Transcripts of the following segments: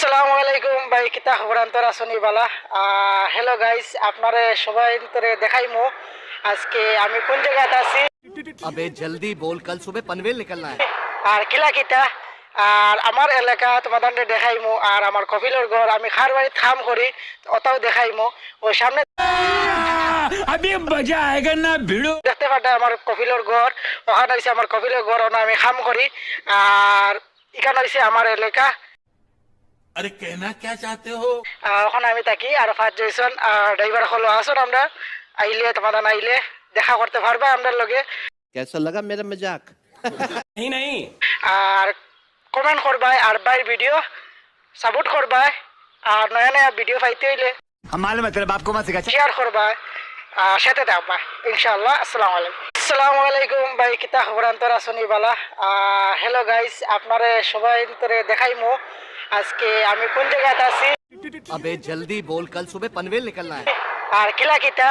আসসালামু আলাইকুম ভাই, কিতা খবর আন্তর আসনি বালা। হ্যালো গাইস, আপনারে সবাই তোরে দেখাইমু আজকে আমি কোন জায়গাতে আছি। अबे जल्दी बोल, कल सुबह पनवेल निकलना है। আর কিলা কিতা আর আমার এলাকা তোমাদের দেখাইমু, আর আমার কপিলের ঘর আমি খার বাড়ি থাম করি ওটাও দেখাইমু। ওই সামনে अभी मजा आएगा ना भिड़ो। দেখতে পাটা আমার কপিলের ঘর, ওখানে হয়েছে আমার কপিলের ঘর, ওনা আমি খাম করি। আর এখানে হয়েছে আমার এলাকা। अरे कहना क्या चाहते हो? ওখানে আমি থাকি আর ফার্স্ট জয়সন ড্রাইভার হলো আসুন, আমরা আইলে তোমাদের আইলে দেখা করতে পারবে আমরা লগে। कैसा लगा मेरा मजाक? नहीं नहीं আর কমেন্ট করবাই আর বাইর ভিডিও সাপোর্ট করবাই, আর নয়া নয়া ভিডিও পাইতে হইলে हमारे मतलब आपको मत सिखा। শেয়ার করবাই, সাথে থাকবা ইনশাআল্লাহ। আসসালামু আলাইকুম। আসসালামু আলাইকুম ভাই, কিতা খবর আন্তর আসনি বালা। হ্যালো গাইস, আপনারে সবাই তোরে দেখাইমু আজকে আমি কোন জায়গাতে আছি। अबे जल्दी बोल, कल सुबह पनवेल निकलना है। আর কিলা কিতা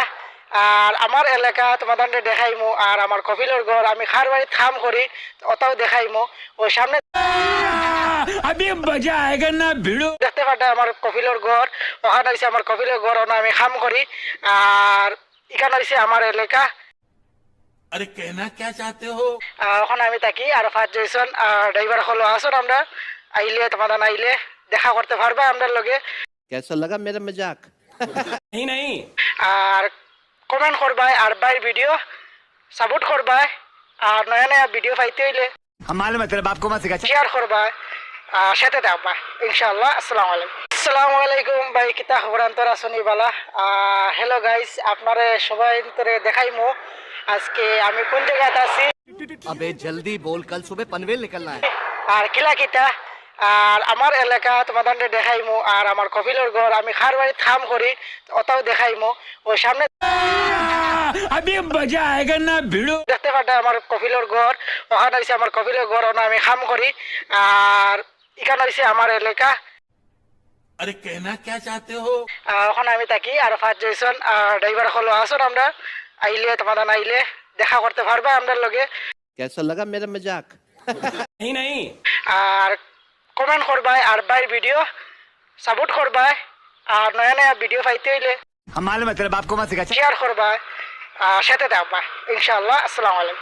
আর আমার এলাকা তোমাদের দেখাইমু, আর আমার কপিলের ঘর আমি খার বাড়ি থাম করি ওটাও দেখাইমু। ওই সামনে अभी मजा आएगा ना भिड़ो। দেখতে পাটা আমার কপিলের ঘর, ওখানে হয়েছে আমার কপিলের ঘর, ওনা আমি খাম করি। আর এখানে হয়েছে আমার এলাকা। अरे कहना क्या चाहते हो? ওখানে আমি থাকি আর ফার্স্ট জয়সন ড্রাইভার হলো আসুন, আমরা আইলে তোমাদের আইলে দেখা করতে পারবে আমরা লগে। कैसा लगा मेरा मजाक? नहीं नहीं আর কমেন্ট করবাই আর বাইর ভিডিও সাপোর্ট করবাই, আর নয়া নয়া ভিডিও পাইতে হইলে हमारे मतलब आपको मत सिखा। শেয়ার করবাই, সাথে থাকবা ইনশাআল্লাহ। আসসালামু আলাইকুম। আসসালামু আলাইকুম ভাই, কিতা খবর আন্তর আসনি বালা। হ্যালো গাইস, আপনারে সবাই তোরে দেখাইমু আজকে আমি কোন জায়গাতে আছি। अबे जल्दी बोल, कल सुबह पनवेल निकलना है। আর কিলা কিতা আর আমার এলাকা তোমাদের দেখাইমু, আর আমার কপিলের ঘর আমি খার বাড়ি থাম করি ওটাও দেখাইমু। ওই সামনে अभी मजा आएगा ना भिड़ो। দেখতে পাটা আমার কপিলের ঘর, ওখানে হয়েছে আমার কপিলের ঘর, ওনা আমি খাম করি। আর এখানে হয়েছে আমার এলাকা। अरे कहना क्या चाहते हो? ওখানে আমি থাকি আর ফার্স্ট জয়সন ড্রাইভার হলো আসুন, আমরা আইলে তোমাদের আইলে দেখা করতে পারবে আমরা লগে। कैसा लगा मेरा मजाक? नहीं नहीं আর কমেন্ট করবাই আর বাইর ভিডিও সাপোর্ট করবাই, আর নয়া নয়া ভিডিও পাইতে হইলে हमारे मतलब आपको मत सिखा। শেয়ার করবাই, সাথে থাকবা ইনশাআল্লাহ। আসসালামু আলাইকুম।